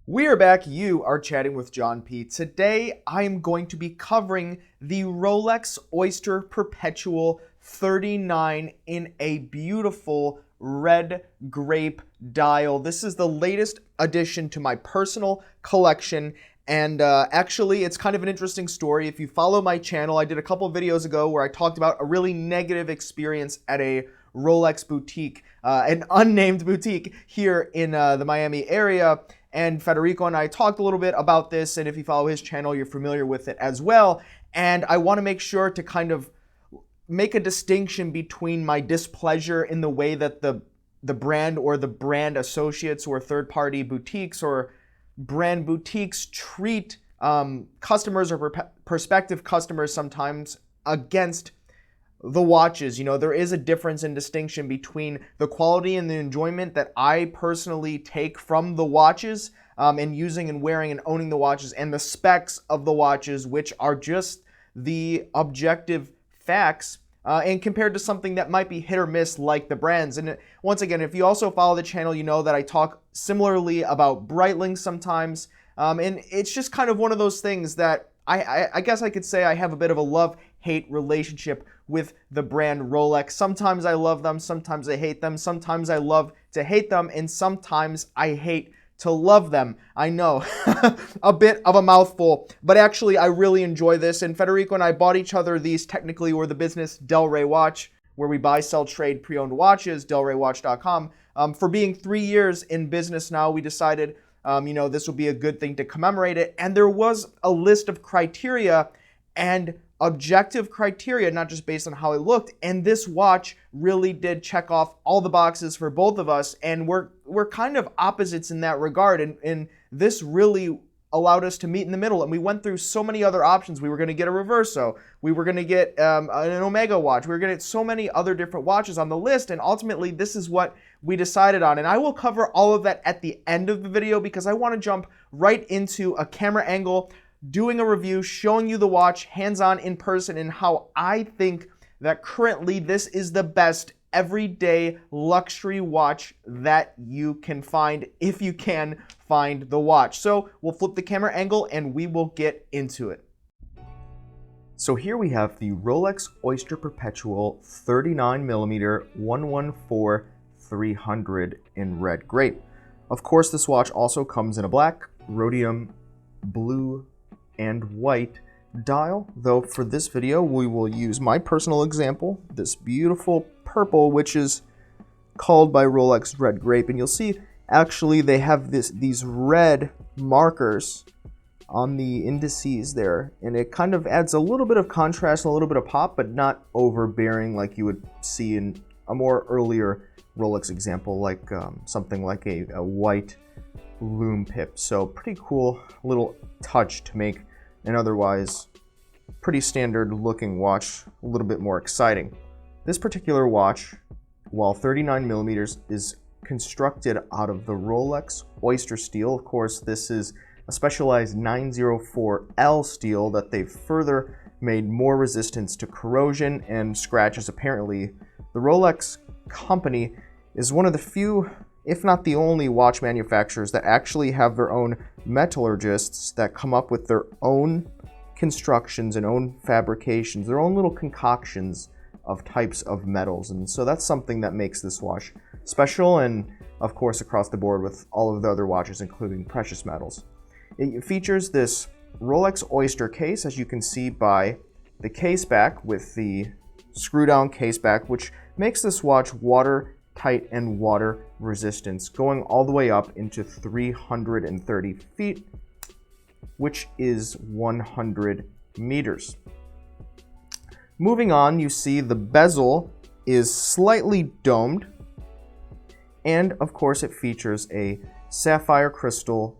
We are back. You are chatting with John P. Today, I am going to be covering the Rolex Oyster Perpetual 39 in a beautiful red grape dial. This is the latest addition to my personal collection. And actually, it's kind of an interesting story. If you follow my channel, I did a couple videos ago where I talked about a really negative experience at a Rolex boutique, an unnamed boutique here in the Miami area. And Federico and I talked a little bit about this, and if you follow his channel, you're familiar with it as well. And I want to make sure to kind of make a distinction between my displeasure in the way that the brand or the brand associates or third-party boutiques or brand boutiques treat customers or prospective customers sometimes against the watches. You know, there is a difference in distinction between the quality and the enjoyment that I personally take from the watches and using and wearing and owning the watches, and the specs of the watches, which are just the objective facts, and compared to something that might be hit or miss like the brands. And once again, if you also follow the channel, you know that I talk similarly about Breitling sometimes, and it's just kind of one of those things that I guess I could say I have a bit of a love-hate relationship with the brand Rolex. Sometimes I love them, sometimes I hate them, sometimes I love to hate them, and sometimes I hate to love them. I know, a bit of a mouthful, but actually I really enjoy this. And Federico and I bought each other these. Technically, we're the business Del Rey Watch, where we buy, sell, trade pre-owned watches, delreywatch.com. For being 3 years in business now, we decided this would be a good thing to commemorate it. And there was a list of criteria and objective criteria, not just based on how it looked. And this watch really did check off all the boxes for both of us. And we're kind of opposites in that regard. And this really allowed us to meet in the middle. And we went through so many other options. We were going to get a Reverso. We were going to get an Omega watch. We were going to get so many other different watches on the list. And ultimately, this is what we decided on. And I will cover all of that at the end of the video because I want to jump right into a camera angle, doing a review, showing you the watch hands-on in person, and how I think that currently this is the best everyday luxury watch that you can find, if you can find the watch. So we'll flip the camera angle and we will get into it. So here we have the Rolex Oyster Perpetual 39mm 114-300 in red grape. Of course, this watch also comes in a black, rhodium, blue, and white dial, though for this video we will use my personal example, this beautiful purple, which is called by Rolex red grape. And you'll see actually they have these red markers on the indices there, and it kind of adds a little bit of contrast and a little bit of pop, but not overbearing like you would see in a more earlier Rolex example, like something like a white lume pip. So pretty cool little touch to make an otherwise pretty standard looking watch a little bit more exciting. This particular watch, while 39mm, is constructed out of the Rolex Oystersteel. Of course, this is a specialized 904L steel that they've further made more resistance to corrosion and scratches. Apparently, the Rolex company is one of the few, if not the only, watch manufacturers that actually have their own metallurgists that come up with their own constructions and own fabrications, their own little concoctions of types of metals. And so that's something that makes this watch special, and of course across the board with all of the other watches, including precious metals. It features this Rolex Oyster case, as you can see by the case back with the screw down case back, which makes this watch water tight and water resistance, going all the way up into 330 feet, which is 100 meters. Moving on, you see the bezel is slightly domed, and of course it features a sapphire crystal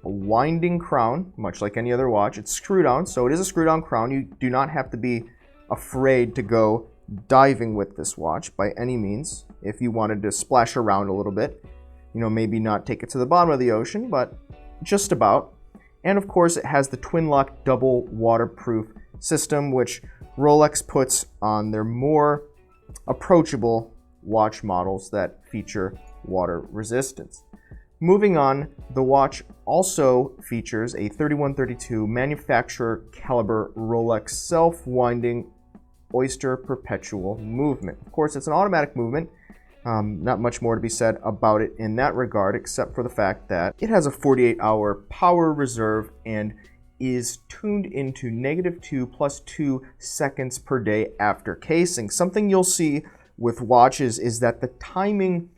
winding crown, much like any other watch. It's screw down, so it is a screw down crown. You do not have to be afraid to go diving with this watch by any means. If you wanted to splash around a little bit, maybe not take it to the bottom of the ocean, but just about. And of course it has the twin lock double waterproof system, which Rolex puts on their more approachable watch models that feature water resistance. Moving on, the watch also features a 3132 manufacturer caliber Rolex self-winding Oyster Perpetual movement. Of course, it's an automatic movement. Not much more to be said about it in that regard, except for the fact that it has a 48-hour power reserve and is tuned into -2 + 2 seconds per day after casing. Something you'll see with watches is that the timing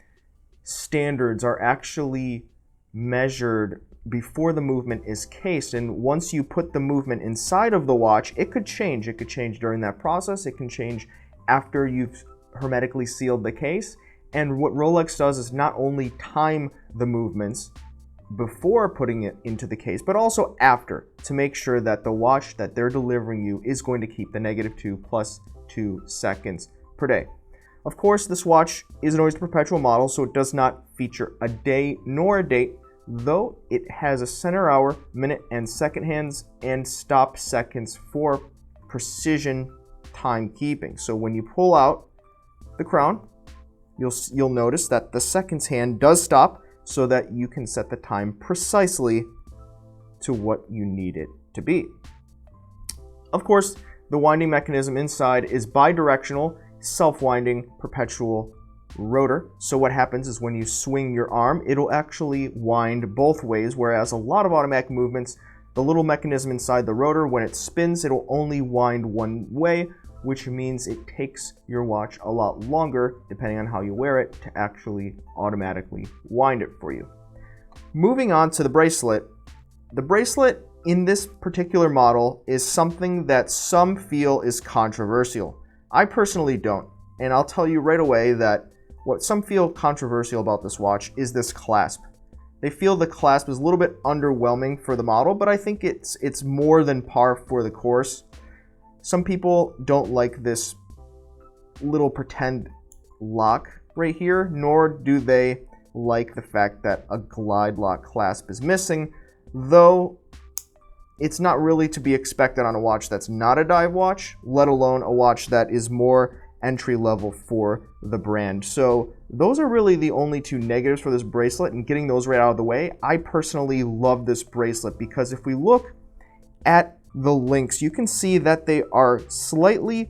standards are actually measured before the movement is cased, and once you put the movement inside of the watch, it could change. It could change during that process. It can change after you've hermetically sealed the case. And what Rolex does is not only time the movements before putting it into the case, but also after, to make sure that the watch that they're delivering you is going to keep the -2 + 2 seconds per day. Of course, this watch is an Oyster Perpetual model, so it does not feature a day nor a date, though it has a center hour, minute, and second hands and stop seconds for precision timekeeping. So when you pull out the crown, you'll notice that the seconds hand does stop so that you can set the time precisely to what you need it to be. Of course, the winding mechanism inside is bidirectional, self-winding perpetual rotor. So what happens is when you swing your arm, it'll actually wind both ways, whereas a lot of automatic movements, the little mechanism inside the rotor, when it spins, it'll only wind one way, which means it takes your watch a lot longer, depending on how you wear it, to actually automatically wind it for you. Moving on to the bracelet. The bracelet in this particular model is something that some feel is controversial. I personally don't, and I'll tell you right away that what some feel controversial about this watch is this clasp. They feel the clasp is a little bit underwhelming for the model, but I think it's more than par for the course. Some people don't like this little pretend lock right here, nor do they like the fact that a glide lock clasp is missing, though it's not really to be expected on a watch that's not a dive watch, let alone a watch that is more entry level for the brand. So those are really the only two negatives for this bracelet, and getting those right out of the way, I personally love this bracelet because if we look at the links, you can see that they are slightly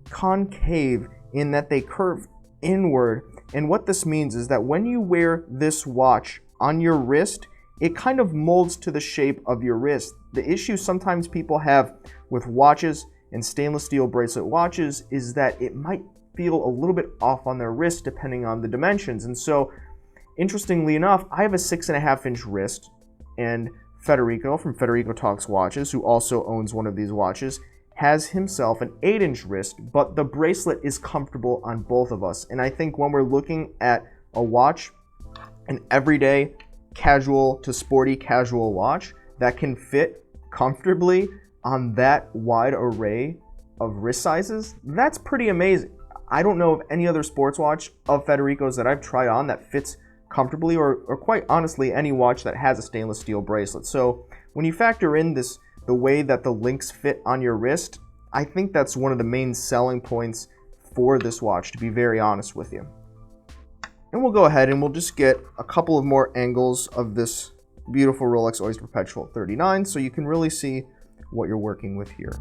concave in that they curve inward. And what this means is that when you wear this watch on your wrist, it kind of molds to the shape of your wrist. The issue sometimes people have with watches and stainless steel bracelet watches is that it might feel a little bit off on their wrist depending on the dimensions. And so, interestingly enough, I have a 6.5-inch wrist, and Federico from Federico Talks Watches, who also owns one of these watches, has himself an 8-inch wrist, but the bracelet is comfortable on both of us. And I think when we're looking at a watch, an everyday casual to sporty casual watch that can fit comfortably on that wide array of wrist sizes, that's pretty amazing. I don't know of any other sports watch of Federico's that I've tried on that fits comfortably, or quite honestly any watch that has a stainless steel bracelet. So when you factor in the way that the links fit on your wrist, I think that's one of the main selling points for this watch, to be very honest with you. And we'll go ahead and we'll just get a couple of more angles of this beautiful Rolex Oyster Perpetual 39 so you can really see what you're working with here.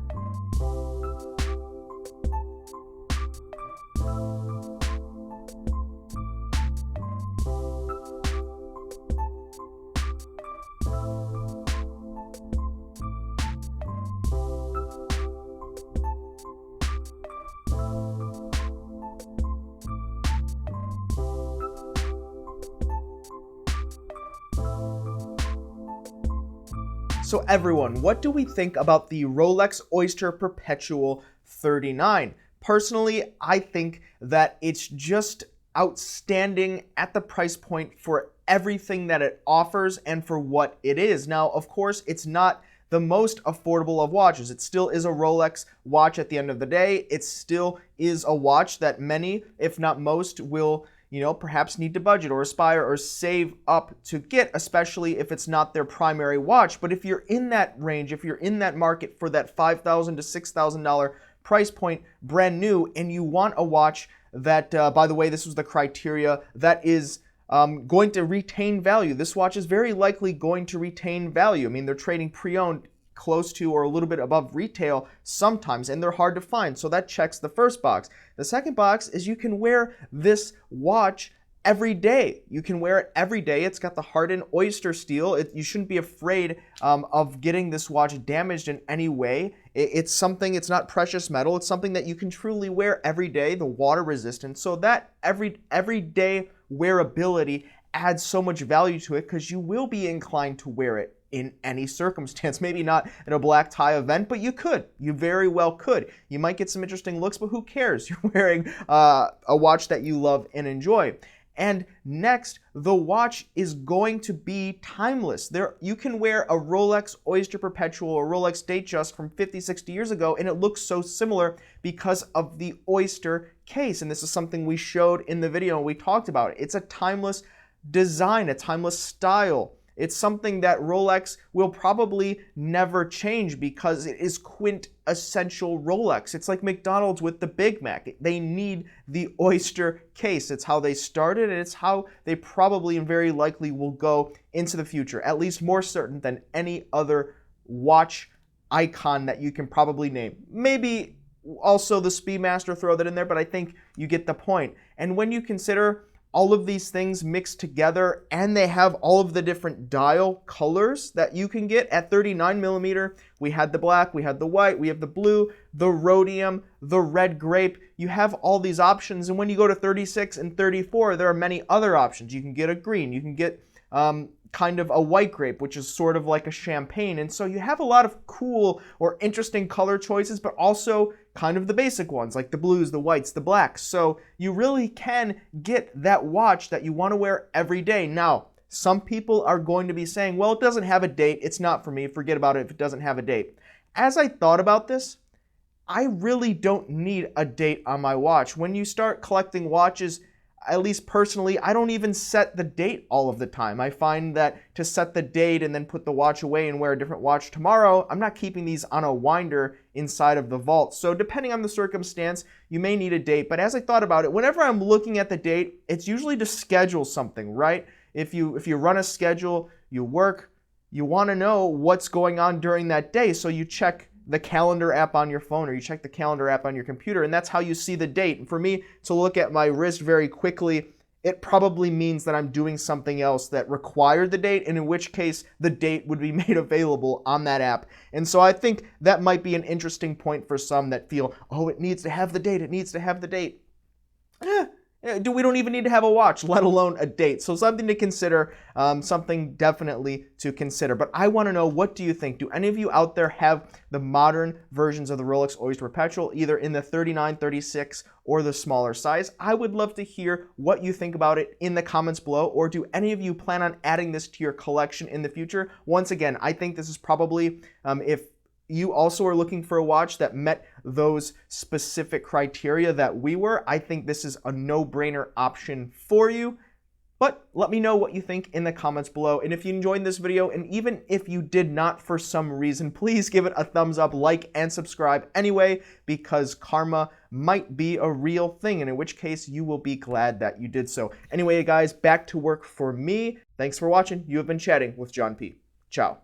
So everyone, what do we think about the Rolex Oyster Perpetual 39? Personally, I think that it's just outstanding at the price point for everything that it offers and for what it is. Now, of course, it's not the most affordable of watches. It still is a Rolex watch at the end of the day. It still is a watch that many, if not most, will perhaps need to budget or aspire or save up to get, especially if it's not their primary watch. But if you're in that range, if you're in that market for that $5,000 to $6,000 price point, brand new, and you want a watch that, by the way, this was the criteria, that is going to retain value. This watch is very likely going to retain value. I mean, they're trading pre-owned close to or a little bit above retail sometimes, and they're hard to find. So that checks the first box. The second box is you can wear this watch every day. You can wear it every day. It's got the hardened Oystersteel. You shouldn't be afraid of getting this watch damaged in any way. It's something, it's not precious metal. It's something that you can truly wear every day, the water resistant. So that everyday wearability adds so much value to it because you will be inclined to wear it in any circumstance. Maybe not in a black tie event, but you could. You very well could. You might get some interesting looks, but who cares? You're wearing a watch that you love and enjoy. And next, the watch is going to be timeless. You can wear a Rolex Oyster Perpetual or Rolex Datejust from 50, 60 years ago, and it looks so similar because of the Oyster case. And this is something we showed in the video and we talked about it. It's a timeless design, a timeless style. It's something that Rolex will probably never change because it is quintessential Rolex. It's like McDonald's with the Big Mac. They need the Oyster case. It's how they started, and it's how they probably and very likely will go into the future, at least more certain than any other watch icon that you can probably name. Maybe also the Speedmaster, throw that in there, but I think you get the point. And when you consider all of these things mixed together, and they have all of the different dial colors that you can get at 39mm. We had the black, we had the white, we have the blue, the rhodium, the red grape. You have all these options, and when you go to 36 and 34, there are many other options. You can get a green, you can get kind of a white grape, which is sort of like a champagne. And so you have a lot of cool or interesting color choices, but also kind of the basic ones like the blues, the whites, the blacks. So you really can get that watch that you want to wear every day. Now, some people are going to be saying, well, it doesn't have a date. It's not for me. Forget about it if it doesn't have a date. As I thought about this, I really don't need a date on my watch. When you start collecting watches, at least personally, I don't even set the date all of the time. I find that to set the date and then put the watch away and wear a different watch tomorrow, I'm not keeping these on a winder inside of the vault. So depending on the circumstance, you may need a date. But as I thought about it, whenever I'm looking at the date, it's usually to schedule something, right? If you run a schedule, you work, you want to know what's going on during that day. So you check the calendar app on your phone, or you check the calendar app on your computer, and that's how you see the date. And for me to look at my wrist very quickly, it probably means that I'm doing something else that required the date, and in which case the date would be made available on that app. And so I think that might be an interesting point for some that feel, oh, it needs to have the date, it needs to have the date. We don't even need to have a watch, let alone a date. So something to consider, something definitely to consider. But I want to know, what do you think? Do any of you out there have the modern versions of the Rolex Oyster Perpetual, either in the 39, 36, or the smaller size? I would love to hear what you think about it in the comments below. Or do any of you plan on adding this to your collection in the future? Once again, I think this is probably, if you also are looking for a watch that met those specific criteria that we were, I think this is a no-brainer option for you. But let me know what you think in the comments below. And if you enjoyed this video, and even if you did not for some reason, please give it a thumbs up, like, and subscribe anyway, because karma might be a real thing, and in which case you will be glad that you did so. Anyway, guys, back to work for me. Thanks for watching. You have been chatting with John P. Ciao.